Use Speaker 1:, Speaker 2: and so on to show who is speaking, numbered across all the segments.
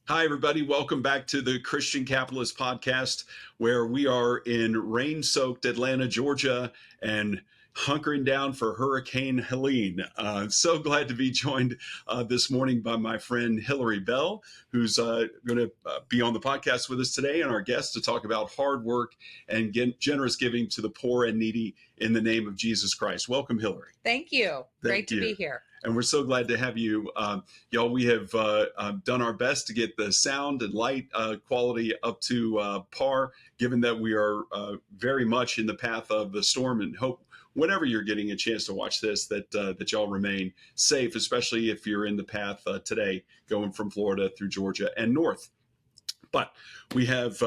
Speaker 1: Hi, everybody. Welcome back to the Christian Capitalist Podcast, where we are in rain soaked Atlanta, Georgia, and hunkering down for Hurricane Helene. So glad to be joined this morning by my friend Hilary Bell, who's going to be on the podcast with us today, and our guest to talk about hard work and generous giving to the poor and needy in the name of Jesus Christ. Welcome, Hilary.
Speaker 2: Thank you. Great
Speaker 1: Thank
Speaker 2: to
Speaker 1: you.
Speaker 2: be here.
Speaker 1: And we're so glad to have you. Y'all, we have done our best to get the sound and light quality up to par, given that we are very much in the path of the storm, and hope whenever you're getting a chance to watch this, that y'all remain safe, especially if you're in the path today going from Florida through Georgia and north. But we have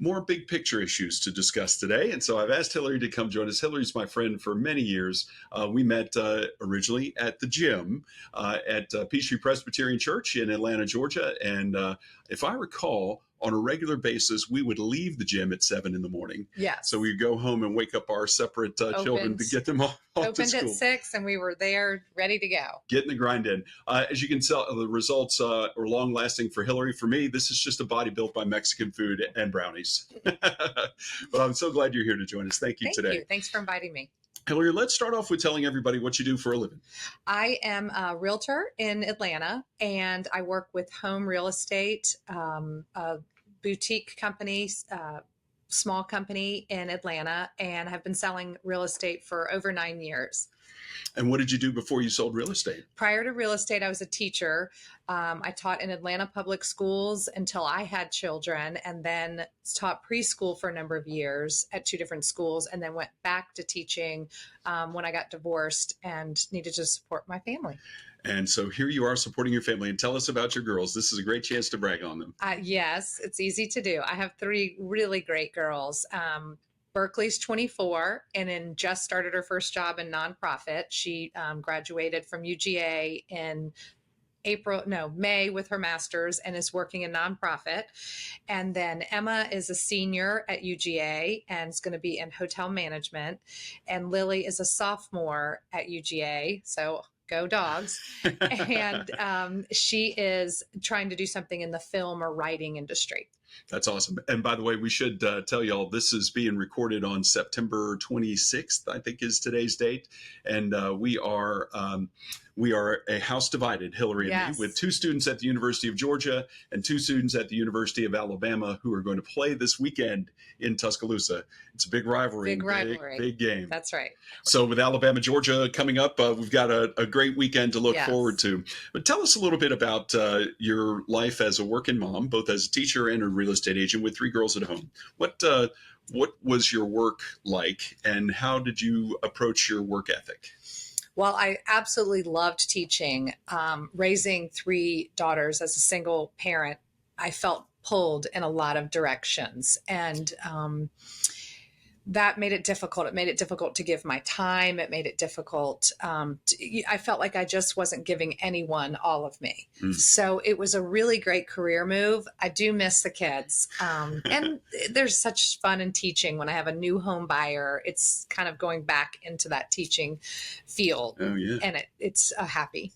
Speaker 1: more big picture issues to discuss today. And so I've asked Hilary to come join us. Hilary's my friend for many years. We met originally at the gym at Peachtree Presbyterian Church in Atlanta, Georgia. And if I recall, on a regular basis, we would leave the gym at 7 a.m.
Speaker 2: Yes.
Speaker 1: So we'd go home and wake up our separate children to get them off to
Speaker 2: Opened
Speaker 1: school.
Speaker 2: at 6 and we were there ready to go.
Speaker 1: Getting the grind in. As you can tell, the results are long lasting for Hilary. For me, this is just a body built by Mexican food and brownies. But I'm so glad you're here to join us. Thank you today.
Speaker 2: Thank you. Thanks for inviting me.
Speaker 1: Hilary, let's start off with telling everybody what you do for a living.
Speaker 2: I am a realtor in Atlanta, and I work with Home Real Estate, a boutique company, small company in Atlanta, and have been selling real estate for over 9 years.
Speaker 1: And what did you do before you sold real estate?
Speaker 2: Prior to real estate, I was a teacher. I taught in Atlanta public schools until I had children, and then taught preschool for a number of years at 2 different schools, and then went back to teaching when I got divorced and needed to support my family.
Speaker 1: And so here you are supporting your family. And tell us about your girls. This is a great chance to brag on them.
Speaker 2: Yes, it's easy to do. I have 3 really great girls. Berkeley's 24 and then just started her first job in nonprofit. She graduated from UGA in May with her master's and is working in nonprofit. And then Emma is a senior at UGA and is going to be in hotel management. And Lily is a sophomore at UGA. So go dogs. And she is trying to do something in the film or writing industry.
Speaker 1: That's awesome. And by the way, we should tell y'all this is being recorded on September 26th, I think is today's date. And we are a house divided, Hilary and me, with 2 students at the University of Georgia and 2 students at the University of Alabama who are going to play this weekend in Tuscaloosa. It's a big rivalry. Big game.
Speaker 2: That's right.
Speaker 1: So with Alabama, Georgia coming up, we've got a great weekend to look forward to. But tell us a little bit about your life as a working mom, both as a teacher and a real estate agent with 3 girls at home. What was your work like, and how did you approach your work ethic?
Speaker 2: Well, I absolutely loved teaching. Raising 3 daughters as a single parent, I felt pulled in a lot of directions. And that made it difficult. It made it difficult to give my time. It made it difficult. I felt like I just wasn't giving anyone all of me. So it was a really great career move. I do miss the kids. And there's such fun in teaching. When I have a new home buyer, it's kind of going back into that teaching field.
Speaker 1: Oh, yeah.
Speaker 2: And it's a happy.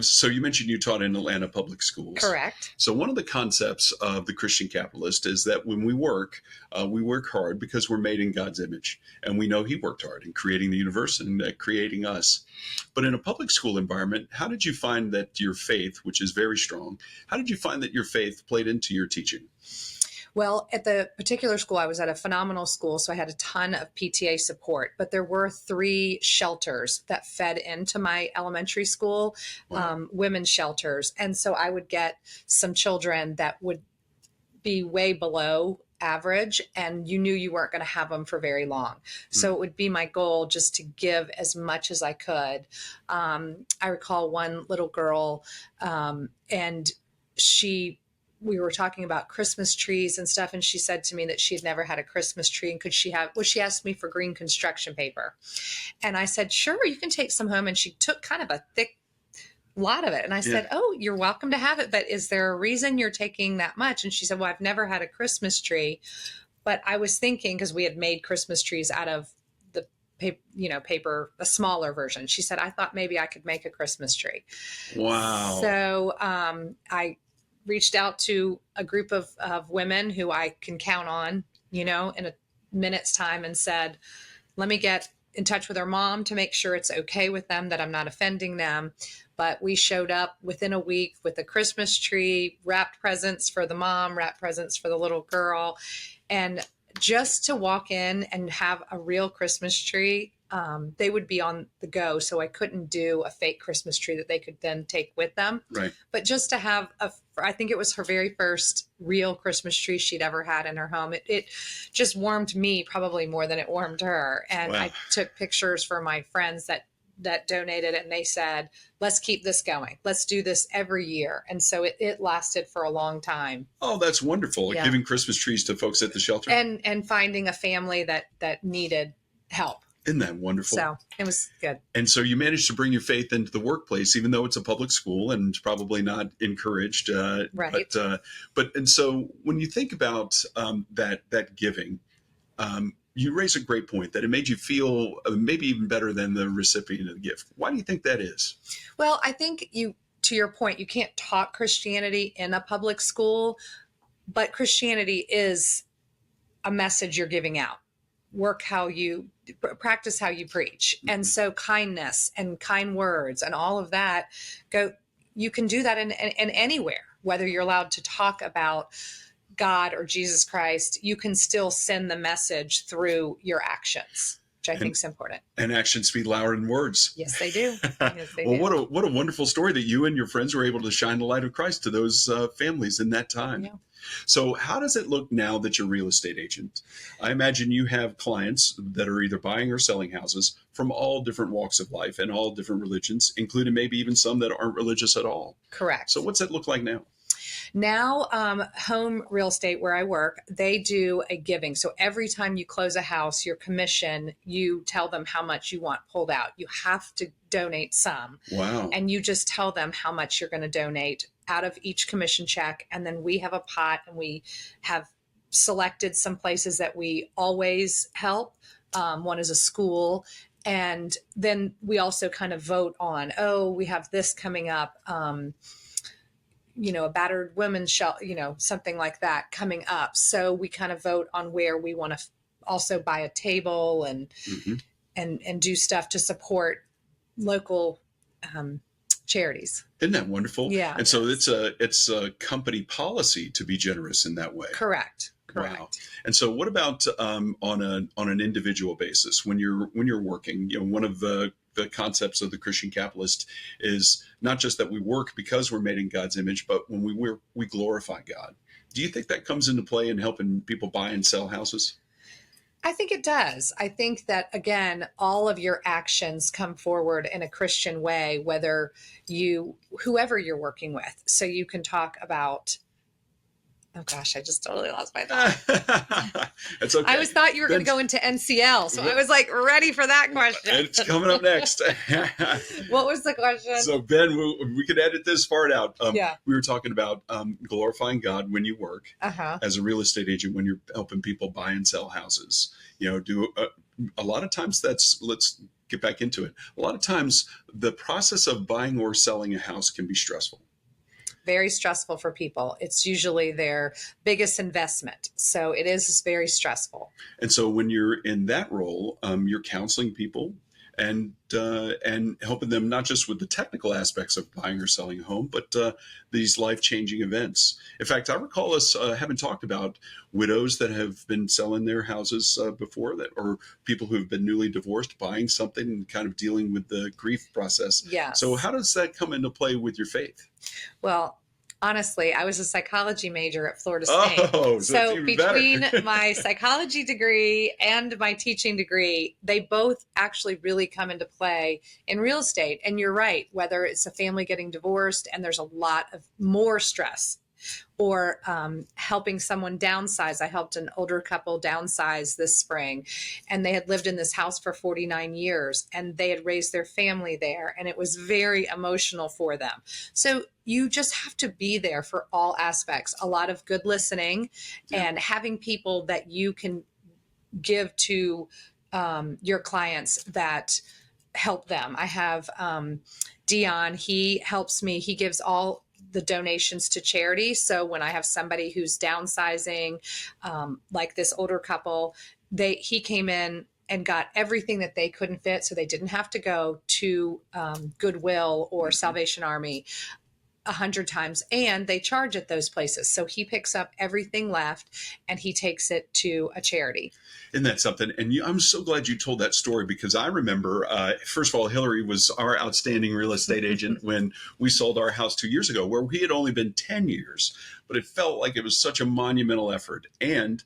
Speaker 1: So you mentioned you taught in Atlanta public schools.
Speaker 2: Correct.
Speaker 1: So one of the concepts of the Christian capitalist is that when we work hard because we're made in God's image. And we know he worked hard in creating the universe and creating us. But in a public school environment, how did you find that your faith, which is very strong, how did you find that your faith played into your teaching?
Speaker 2: Well, at the particular school, I was at a phenomenal school, so I had a ton of PTA support, but there were 3 shelters that fed into my elementary school, women's shelters. And so I would get some children that would be way below average, and you knew you weren't going to have them for very long. So it would be my goal just to give as much as I could. I recall one little girl, and we were talking about Christmas trees and stuff. And she said to me that she had never had a Christmas tree. And she asked me for green construction paper. And I said, sure, you can take some home. And she took kind of a thick lot of it. And I said, oh, you're welcome to have it. But is there a reason you're taking that much? And she said, well, I've never had a Christmas tree. But I was thinking, because we had made Christmas trees out of the paper, a smaller version. She said, I thought maybe I could make a Christmas tree.
Speaker 1: Wow.
Speaker 2: So I reached out to a group of women who I can count on, in a minute's time, and said, let me get in touch with her mom to make sure it's okay with them, that I'm not offending them. But we showed up within a week with a Christmas tree, wrapped presents for the mom, wrapped presents for the little girl. And just to walk in and have a real Christmas tree, they would be on the go. So I couldn't do a fake Christmas tree that they could then take with them.
Speaker 1: Right.
Speaker 2: But just to have I think it was her very first real Christmas tree she'd ever had in her home. It just warmed me probably more than it warmed her. And
Speaker 1: Wow.
Speaker 2: I took pictures for my friends that donated, and they said, let's keep this going. Let's do this every year. And so it lasted for a long time.
Speaker 1: Oh, that's wonderful.
Speaker 2: Yeah.
Speaker 1: Giving Christmas trees to folks at the shelter.
Speaker 2: And finding a family that needed help.
Speaker 1: Isn't that wonderful?
Speaker 2: So it was good.
Speaker 1: And so you managed to bring your faith into the workplace, even though it's a public school and probably not encouraged.
Speaker 2: Right.
Speaker 1: And so when you think about that giving, you raise a great point that it made you feel maybe even better than the recipient of the gift. Why do you think that is?
Speaker 2: Well, I think to your point, you can't talk Christianity in a public school, but Christianity is a message you're giving out. Practice how you preach. Mm-hmm. And so kindness and kind words and all of that you can do that in anywhere, whether you're allowed to talk about God or Jesus Christ, you can still send the message through your actions, which I think is important.
Speaker 1: And actions speak louder than words.
Speaker 2: Yes, they do. Yes, they
Speaker 1: well,
Speaker 2: do.
Speaker 1: What a wonderful story that you and your friends were able to shine the light of Christ to those families in that time.
Speaker 2: Yeah.
Speaker 1: So how does it look now that you're a real estate agent? I imagine you have clients that are either buying or selling houses from all different walks of life and all different religions, including maybe even some that aren't religious at all.
Speaker 2: Correct.
Speaker 1: So what's that look like now?
Speaker 2: Now, home real estate where I work, they do a giving. So every time you close a house, your commission, you tell them how much you want pulled out. You have to donate some.
Speaker 1: Wow.
Speaker 2: And you just tell them how much you're going to donate out of each commission check. And then we have a pot, and we have selected some places that we always help. One is a school. And then we also kind of vote on, we have this coming up. A battered women's shelter, something like that coming up. So we kind of vote on where we want to also buy a table and
Speaker 1: Mm-hmm.
Speaker 2: and do stuff to support local charities.
Speaker 1: Isn't that wonderful?
Speaker 2: Yeah.
Speaker 1: And so it's a company policy to be generous in that way.
Speaker 2: Correct.
Speaker 1: Wow. And so what about on an individual basis when you're working? One of the concepts of the Christian capitalist is not just that we work because we're made in God's image, but when we glorify God. Do you think that comes into play in helping people buy and sell houses?
Speaker 2: I think it does. I think that, again, all of your actions come forward in a Christian way, whoever you're working with. So you can talk about, oh gosh, I just totally lost my thought.
Speaker 1: That's okay.
Speaker 2: I always thought you were going to go into NCL. So I was like ready for that question.
Speaker 1: It's coming up next.
Speaker 2: What was the question?
Speaker 1: So Ben, we could edit this part out.
Speaker 2: Yeah.
Speaker 1: We were talking about glorifying God when you work as a real estate agent, when you're helping people buy and sell houses. A lot of times let's get back into it. A lot of times the process of buying or selling a house can be stressful.
Speaker 2: Very stressful for people. It's usually their biggest investment. So it is very stressful.
Speaker 1: And so when you're in that role, you're counseling people and helping them not just with the technical aspects of buying or selling a home, but these life-changing events. In fact, I recall us having talked about widows that have been selling their houses before, or people who have been newly divorced buying something and kind of dealing with the grief process.
Speaker 2: Yes.
Speaker 1: So how does that come into play with your faith?
Speaker 2: Well, honestly, I was a psychology major at Florida State.
Speaker 1: So
Speaker 2: between my psychology degree and my teaching degree, they both actually really come into play in real estate. And you're right, whether it's a family getting divorced and there's a lot of more stress, or helping someone downsize. I helped an older couple downsize this spring, and they had lived in this house for 49 years, and they had raised their family there, and it was very emotional for them. So you just have to be there for all aspects, a lot of good listening, and having people that you can give to your clients that help them. I have Dion, he helps me. He gives all the donations to charity. So when I have somebody who's downsizing, like this older couple, he came in and got everything that they couldn't fit, so they didn't have to go to Goodwill or Salvation Army 100 times, and they charge at those places. So he picks up everything left and he takes it to a charity.
Speaker 1: Isn't that something? And I'm so glad you told that story, because I remember, first of all, Hilary was our outstanding real estate agent when we sold our house 2 years ago, where we had only been 10 years. But it felt like it was such a monumental effort, and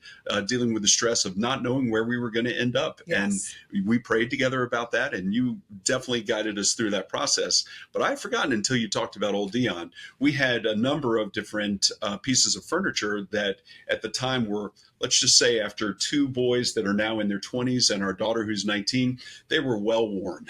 Speaker 1: dealing with the stress of not knowing where we were going to end up.
Speaker 2: Yes.
Speaker 1: And we prayed together about that, and you definitely guided us through that process. But I had forgotten until you talked about old Dion. We had a number of different pieces of furniture that at the time were, let's just say, after two boys that are now in their 20s and our daughter who's 19, they were well worn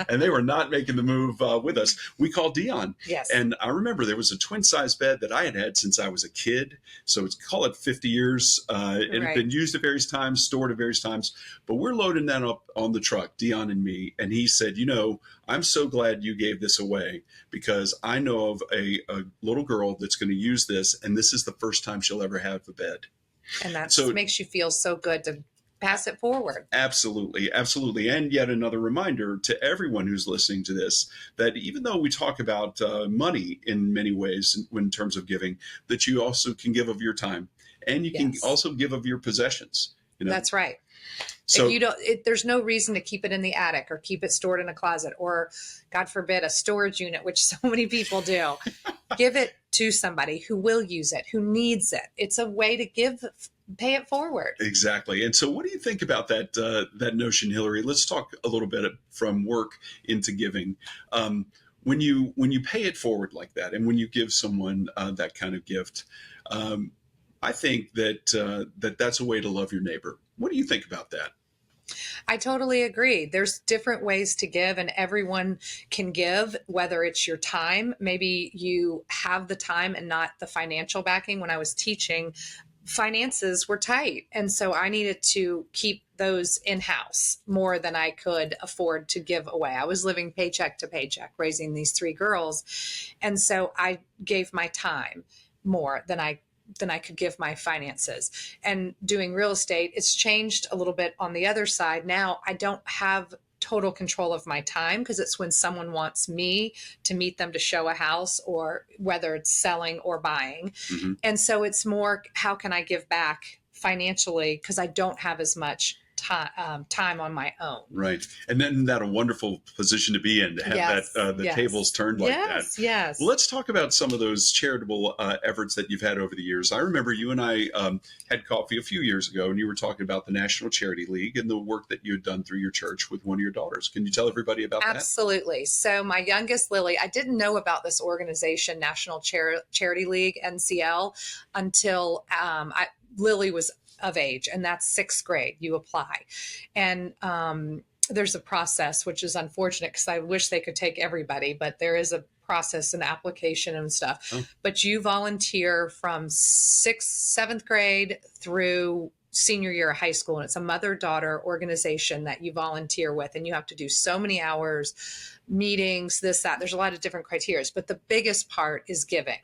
Speaker 1: and they were not making the move with us. We called Dion.
Speaker 2: Yes.
Speaker 1: And I remember there was a twin size bed that I had since I was a kid. So it's, call it 50 years. It had been used at various times, stored at various times, but we're loading that up on the truck, Dion and me. And he said, I'm so glad you gave this away, because I know of a little girl that's going to use this, and this is the first time she'll ever have a bed.
Speaker 2: And that makes you feel so good to pass it forward.
Speaker 1: Absolutely. Absolutely. And yet another reminder to everyone who's listening to this, that even though we talk about money in many ways in terms of giving, that you also can give of your time, and you can also give of your possessions.
Speaker 2: That's right.
Speaker 1: So
Speaker 2: if you don't, there's no reason to keep it in the attic or keep it stored in a closet or, God forbid, a storage unit, which so many people do. Give it to somebody who will use it, who needs it. It's a way to pay it forward.
Speaker 1: Exactly. And so what do you think about that notion, Hilary? Let's talk a little bit from work into giving. When you pay it forward like that, and when you give someone that kind of gift, I think that that's a way to love your neighbor. What do you think about that?
Speaker 2: I totally agree. There's different ways to give, and everyone can give, whether it's your time. Maybe you have the time and not the financial backing. When I was teaching, finances were tight. And so I needed to keep those in-house more than I could afford to give away. I was living paycheck to paycheck, raising these three girls. And so I gave my time more than I could give my finances. And doing real estate, it's changed a little bit on the other side. Now I don't have total control of my time, because it's when someone wants me to meet them to show a house, or whether it's selling or buying. Mm-hmm. And so it's more, how can I give back financially, because I don't have as much time on my own.
Speaker 1: Right. And then that a wonderful position to be in, to have the tables turned like that.
Speaker 2: Yes.
Speaker 1: Well, let's talk about some of those charitable efforts that you've had over the years. I remember you and I had coffee a few years ago, and you were talking about the National Charity League and the work that you had done through your church with one of your daughters. Can you tell everybody about that?
Speaker 2: Absolutely. So my youngest, Lily, I didn't know about this organization, National Charity League, NCL, until Lily was of age, and that's sixth grade. You apply, and there's a process, which is unfortunate, because I wish they could take everybody, but there is a process and application and stuff. Oh. But you volunteer from seventh grade through senior year of high school, and it's a mother-daughter organization that you volunteer with, and you have to do so many hours, meetings, this, that. There's a lot of different criteria, but the biggest part is giving.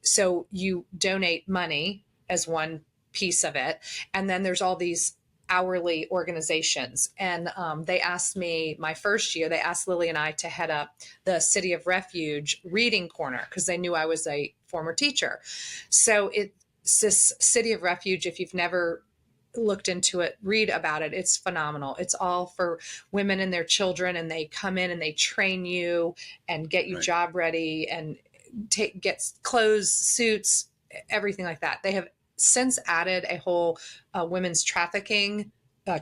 Speaker 2: So you donate money as one piece of it, and then there's all these hourly organizations. And they asked me, my first year, they asked Lily and I to head up the City of Refuge reading corner, because they knew I was a former teacher. So it's this City of Refuge. If you've never looked into it, read about it. It's phenomenal. It's all for women and their children, and they come in and they train you and get you job ready and get clothes, suits, everything like that. They have since added a whole women's trafficking,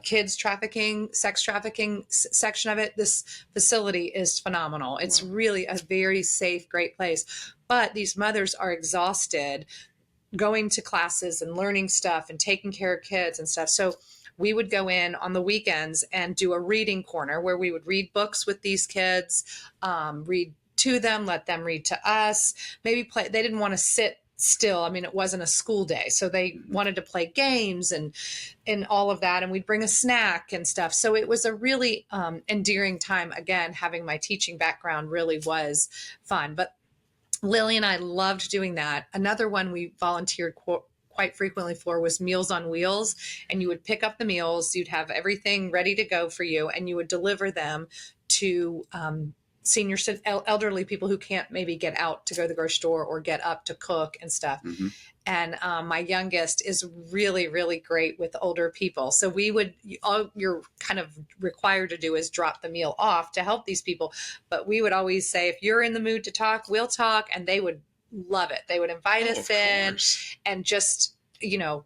Speaker 2: kids trafficking, sex trafficking section of it. This facility is phenomenal. It's really a very safe, great place. But these mothers are exhausted going to classes and learning stuff and taking care of kids and stuff. So we would go in on the weekends and do a reading corner where we would read books with these kids, read to them, let them read to us, maybe play. They didn't want to sit still. I mean, it wasn't a school day, so they wanted to play games and all of that, and we'd bring a snack and stuff. So it was a really endearing time. Again, having my teaching background really was fun. But Lily and I loved doing that. Another one we volunteered quite frequently for was Meals on Wheels. And you would pick up the meals, you'd have everything ready to go for you, and you would deliver them to senior, elderly people who can't maybe get out to go to the grocery store or get up to cook and stuff.
Speaker 1: Mm-hmm.
Speaker 2: And my youngest is really, really great with older people. So all you're kind of required to do is drop the meal off to help these people. But we would always say, if you're in the mood to talk, we'll talk. And they would love it. They would invite us in and just,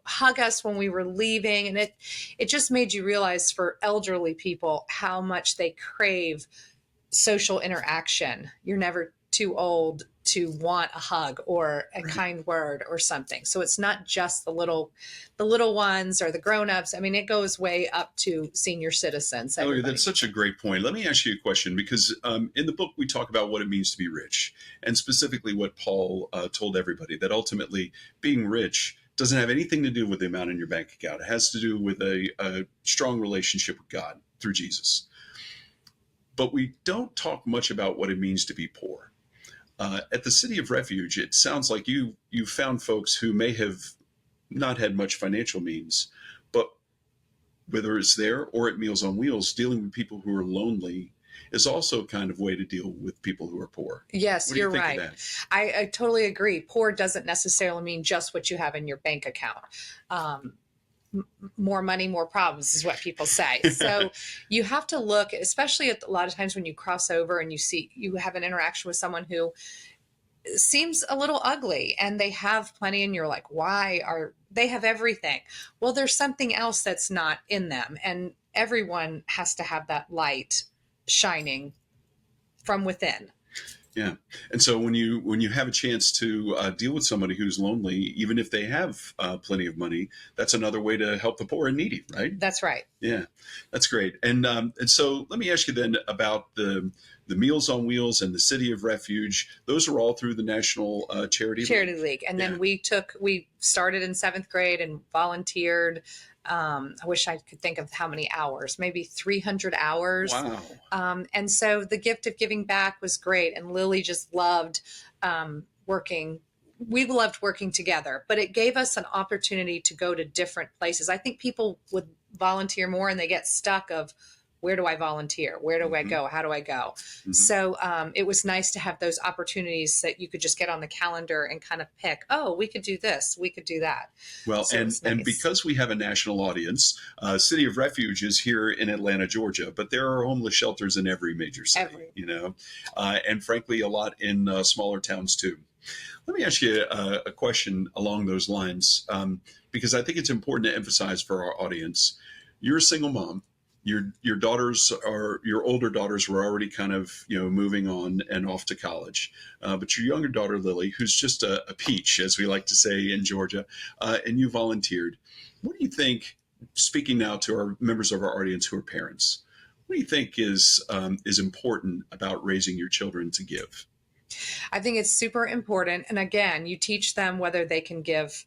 Speaker 2: hug us when we were leaving. And it just made you realize for elderly people how much they crave social interaction. You're never too old to want a hug or a kind word or something. So it's not just the little ones or the grown-ups. I mean, it goes way up to senior citizens.
Speaker 1: Hilary, that's such a great point. Let me ask you a question, because in the book we talk about what it means to be rich, and specifically what Paul told everybody, that ultimately being rich doesn't have anything to do with the amount in your bank account. It has to do with a strong relationship with God through Jesus. But we don't talk much about what it means to be poor. At the City of Refuge, it sounds like you found folks who may have not had much financial means, but whether it's there or at Meals on Wheels, dealing with people who are lonely is also kind of way to deal with people who are poor.
Speaker 2: Yes, you're right. I totally agree. Poor doesn't necessarily mean just what you have in your bank account. More money, more problems is what people say. So you have to look, especially at a lot of times when you cross over and you have an interaction with someone who seems a little ugly and they have plenty, and you're like, they have everything? Well, there's something else that's not in them, and everyone has to have that light shining from within.
Speaker 1: Yeah. And so when you have a chance to deal with somebody who's lonely, even if they have plenty of money, that's another way to help the poor and needy, right?
Speaker 2: That's right.
Speaker 1: Yeah, that's great. And so let me ask you then about the Meals on Wheels and the City of Refuge. Those are all through the National Charity
Speaker 2: League. And then we started in 7th grade and volunteered. I wish I could think of how many hours, maybe 300 hours.
Speaker 1: Wow.
Speaker 2: And so the gift of giving back was great. And Lily just loved working. We loved working together, but it gave us an opportunity to go to different places. I think people would volunteer more and they get stuck of, where do I volunteer? Where do I go? How do I go? Mm-hmm. So it was nice to have those opportunities that you could just get on the calendar and kind of pick, we could do this, we could do that.
Speaker 1: Well,
Speaker 2: so
Speaker 1: and because we have a national audience, City of Refuge is here in Atlanta, Georgia, but there are homeless shelters in every major city, and frankly, a lot in smaller towns too. Let me ask you a question along those lines, because I think it's important to emphasize for our audience. You're a single mom. Your daughters your older daughters were already kind of moving on and off to college, but your younger daughter Lily, who's just a peach, as we like to say in Georgia, and you volunteered. What do you think? Speaking now to our members of our audience who are parents, what do you think is important about raising your children to give?
Speaker 2: I think it's super important, and again, you teach them whether they can give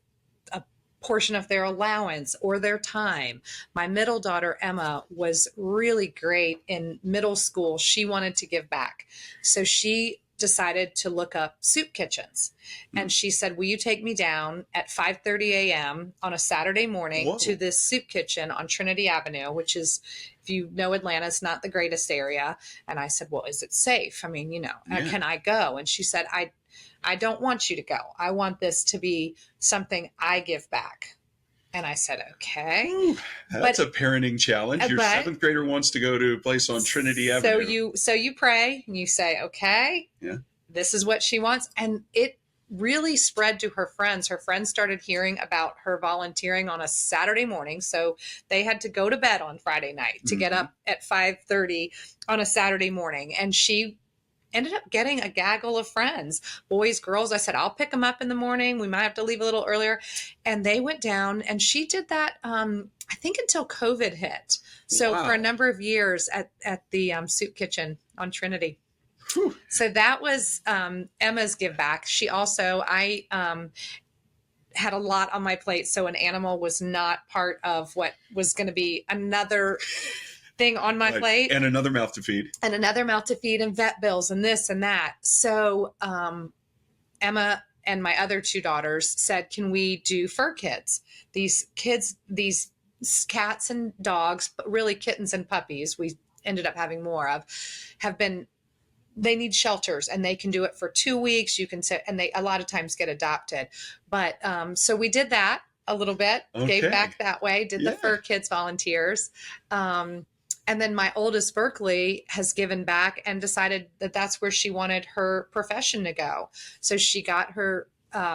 Speaker 2: a portion of their allowance or their time. My middle daughter, Emma, was really great in middle school. She wanted to give back. So she decided to look up soup kitchens. And she said, will you take me down at 5:30 a.m. on a Saturday morning to this soup kitchen on Trinity Avenue, which is, if you know Atlanta, it's not the greatest area. And I said, well, is it safe? I mean, can I go? And she said, I don't want you to go. I want this to be something I give back. And I said, okay.
Speaker 1: Ooh, that's a parenting challenge. Your 7th grader wants to go to a place on Trinity Avenue.
Speaker 2: So you pray and you say, okay, this is what she wants. And it really spread to her friends. Her friends started hearing about her volunteering on a Saturday morning. So they had to go to bed on Friday night to get up at 5:30 on a Saturday morning. And she ended up getting a gaggle of friends, boys, girls. I said, I'll pick them up in the morning. We might have to leave a little earlier. And they went down, and she did that, I think, until COVID hit. So for a number of years at the soup kitchen on Trinity.
Speaker 1: Whew.
Speaker 2: So that was Emma's give back. She also, I had a lot on my plate. So an animal was not part of what was going to be another thing on my plate.
Speaker 1: And another mouth to feed.
Speaker 2: And vet bills and this and that. So Emma and my other two daughters said, can we do fur kids? These kids, these cats and dogs, but really kittens and puppies, we ended up having more of, have been, they need shelters, and they can do it for 2 weeks. You can say, and they a lot of times get adopted. But so we did that a little bit,
Speaker 1: Okay.
Speaker 2: gave back that way, did the fur kids volunteers. And then my oldest, Berkeley, has given back and decided that that's where she wanted her profession to go. So she got her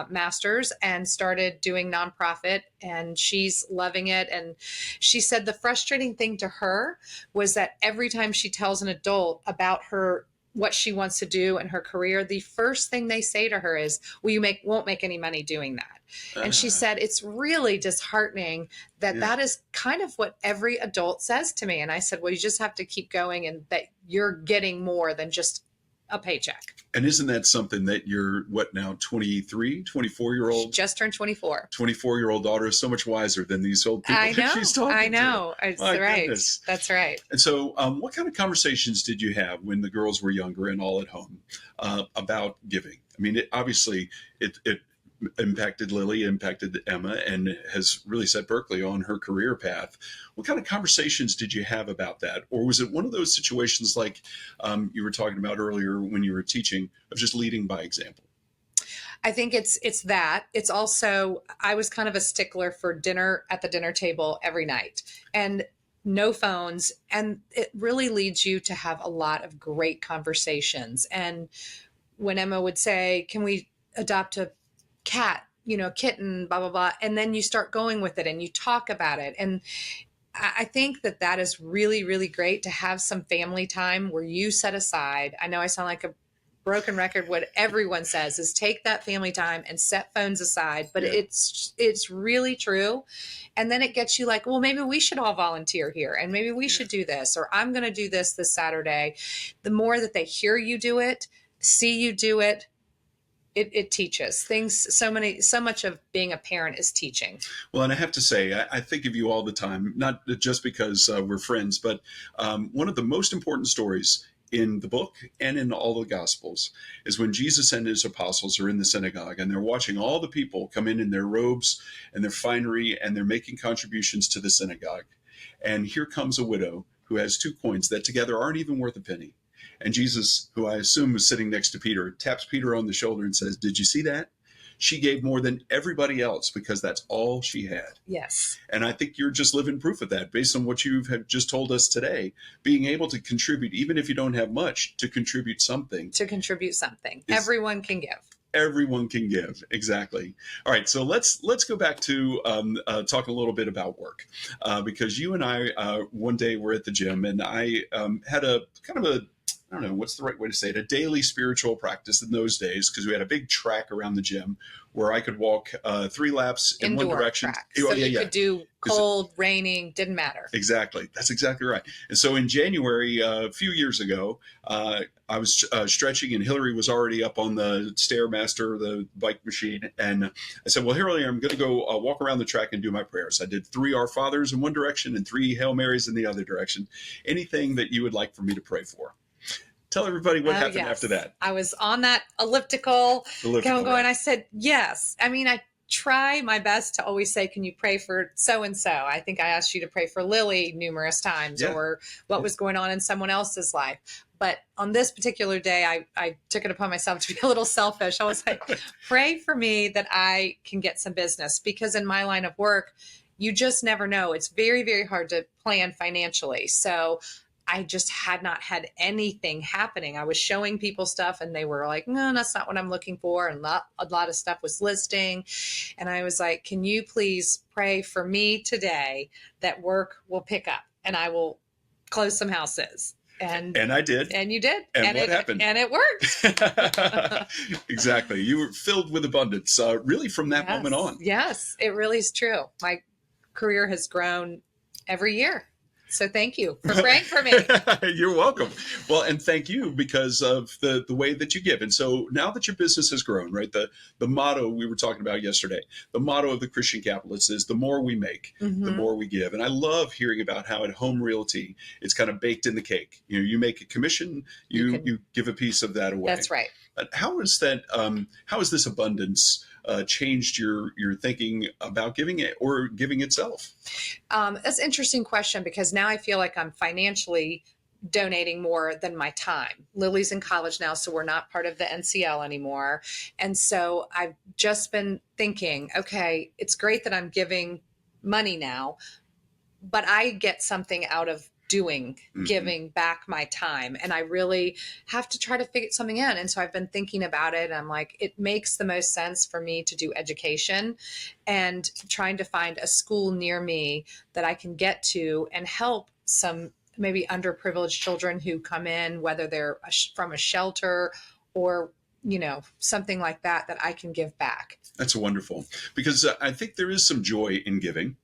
Speaker 2: master's and started doing nonprofit, and she's loving it. And she said the frustrating thing to her was that every time she tells an adult about her, what she wants to do in her career, the first thing they say to her is, well, won't make any money doing that. And she said, it's really disheartening that that is kind of what every adult says to me. And I said, well, you just have to keep going, and that you're getting more than just a paycheck.
Speaker 1: And isn't that something that your, what now, 23, 24-year-old?
Speaker 2: She just turned 24.
Speaker 1: 24-year-old daughter is so much wiser than these old people that she's talking to.
Speaker 2: I know. That's right.
Speaker 1: Goodness.
Speaker 2: That's right.
Speaker 1: And so what kind of conversations did you have when the girls were younger and all at home about giving? I mean, obviously, it impacted Lily, impacted Emma, and has really set Berkeley on her career path. What kind of conversations did you have about that? Or was it one of those situations like you were talking about earlier when you were teaching, of just leading by example?
Speaker 2: I think it's that. It's also, I was kind of a stickler for dinner at the dinner table every night, and no phones. And it really leads you to have a lot of great conversations. And when Emma would say, can we adopt a cat, kitten, blah, blah, blah. And then you start going with it and you talk about it. And I think that is really, really great to have some family time where you set aside. I know I sound like a broken record. What everyone says is take that family time and set phones aside, but it's really true. And then it gets you like, well, maybe we should all volunteer here, and maybe we should do this, or I'm going to do this Saturday. The more that they hear you do it, see you do it, it teaches things. So much of being a parent is teaching.
Speaker 1: Well, and I have to say, I think of you all the time, not just because we're friends, but one of the most important stories in the book and in all the Gospels is when Jesus and his apostles are in the synagogue and they're watching all the people come in their robes and their finery, and they're making contributions to the synagogue. And here comes a widow who has 2 coins that together aren't even worth a penny. And Jesus, who I assume was sitting next to Peter, taps Peter on the shoulder and says, did you see that? She gave more than everybody else because that's all she had.
Speaker 2: Yes.
Speaker 1: And I think you're just living proof of that based on what you have just told us today. Being able to contribute, even if you don't have much, to contribute something.
Speaker 2: Everyone can give.
Speaker 1: Everyone can give. Exactly. All right. So let's go back to talk a little bit about work, because you and I one day were at the gym, and I had a kind of a, I don't know what's the right way to say it, a daily spiritual practice in those days, because we had a big track around the gym where I could walk 3 laps in
Speaker 2: Indoor
Speaker 1: one direction.
Speaker 2: Track. So you could do cold, raining, didn't matter.
Speaker 1: Exactly. That's exactly right. And so in January, a few years ago, I was stretching, and Hilary was already up on the Stairmaster, the bike machine. And I said, well, Hilary, I'm going to go walk around the track and do my prayers. I did 3 Our Fathers in one direction and 3 Hail Marys in the other direction. Anything that you would like for me to pray for? Tell everybody what happened after that.
Speaker 2: I was on that elliptical going.
Speaker 1: Right.
Speaker 2: I said, yes. I mean, I try my best to always say, can you pray for so-and-so? I think I asked you to pray for Lily numerous times, or what was going on in someone else's life. But on this particular day, I took it upon myself to be a little selfish. I was like, pray for me that I can get some business, because in my line of work, you just never know. It's very, very hard to plan financially. So I just had not had anything happening. I was showing people stuff and they were like, no, that's not what I'm looking for. And a lot of stuff was listing. And I was like, can you please pray for me today that work will pick up and I will close some houses? And
Speaker 1: I did.
Speaker 2: And you did.
Speaker 1: And what happened?
Speaker 2: And it worked.
Speaker 1: Exactly. You were filled with abundance, really from that moment on.
Speaker 2: Yes, it really is true. My career has grown every year. So thank you for praying for me.
Speaker 1: You're welcome. Well, and thank you because of the way that you give. And so now that your business has grown, right, the motto we were talking about yesterday, the motto of the Christian Capitalist is the more we make, the more we give. And I love hearing about how at Home Realty, it's kind of baked in the cake. You know, you make a commission, you give a piece of that away.
Speaker 2: That's right.
Speaker 1: How is that? How has this abundance changed your thinking about giving it or giving itself?
Speaker 2: That's an interesting question because now I feel like I'm financially donating more than my time. Lily's in college now, so we're not part of the NCL anymore. And so I've just been thinking, okay, it's great that I'm giving money now, but I get something out of doing, giving back my time. And I really have to try to figure something in. And so I've been thinking about it. And I'm like, it makes the most sense for me to do education and trying to find a school near me that I can get to and help some maybe underprivileged children who come in, whether they're from a shelter or, something like that, that I can give back.
Speaker 1: That's wonderful, because I think there is some joy in giving.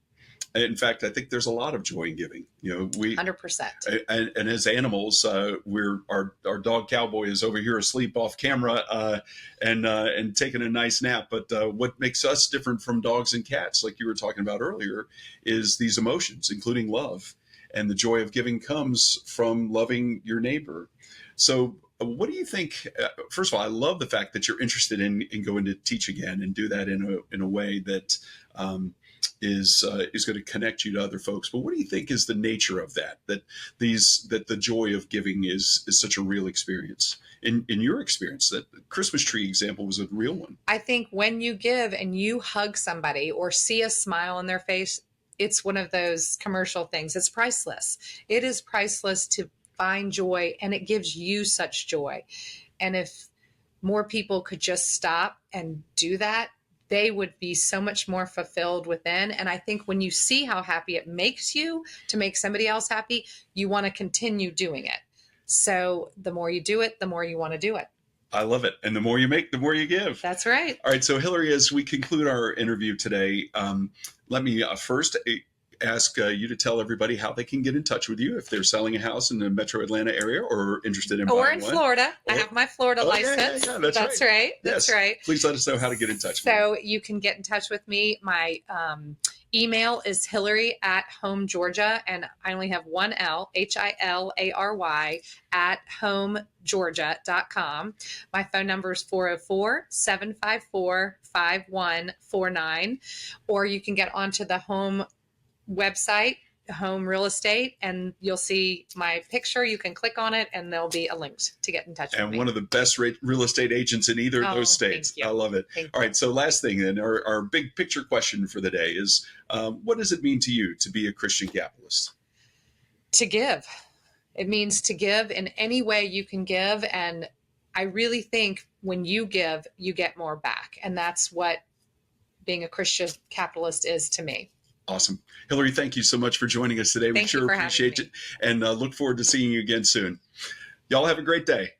Speaker 1: In fact, I think there's a lot of joy in giving. We
Speaker 2: 100%.
Speaker 1: And as animals, we're our dog Cowboy is over here asleep off camera and taking a nice nap. But what makes us different from dogs and cats, like you were talking about earlier, is these emotions, including love, and the joy of giving comes from loving your neighbor. So, what do you think? First of all, I love the fact that you're interested in going to teach again and do that in a way that is going to connect you to other folks. But what do you think is the nature of that? That the joy of giving is such a real experience. In your experience, that Christmas tree example was a real one.
Speaker 2: I think when you give and you hug somebody or see a smile on their face, it's one of those commercial things. It's priceless. It is priceless to find joy, and it gives you such joy. And if more people could just stop and do that, they would be so much more fulfilled within. And I think when you see how happy it makes you to make somebody else happy, you want to continue doing it. So the more you do it, the more you want to do it.
Speaker 1: I love it. And the more you make, the more you give.
Speaker 2: That's right.
Speaker 1: All right. So, Hilary, as we conclude our interview today, let me first ask you to tell everybody how they can get in touch with you if they're selling a house in the metro Atlanta area or interested in buying one.
Speaker 2: Or in Florida. I have my Florida license.
Speaker 1: Yeah,
Speaker 2: that's right. That's right.
Speaker 1: Please let us know how to get in touch with you.
Speaker 2: So you can get in touch with me. My email is Hilary@homegeorgia, and I only have one L, HILARY @homegeorgia.com. My phone number is 404-754-5149, or you can get onto the home website, Home Real Estate, and you'll see my picture. You can click on it and there'll be a link to get in touch with me.
Speaker 1: And one of the best real estate agents in either of those states. I love it. All right. So last thing then, our big picture question for the day is, what does it mean to you to be a Christian capitalist?
Speaker 2: To give. It means to give in any way you can give. And I really think when you give, you get more back. And that's what being a Christian capitalist is to me.
Speaker 1: Awesome. Hilary, thank you so much for joining us today. We sure appreciate it, and look forward to seeing you again soon. Y'all have a great day.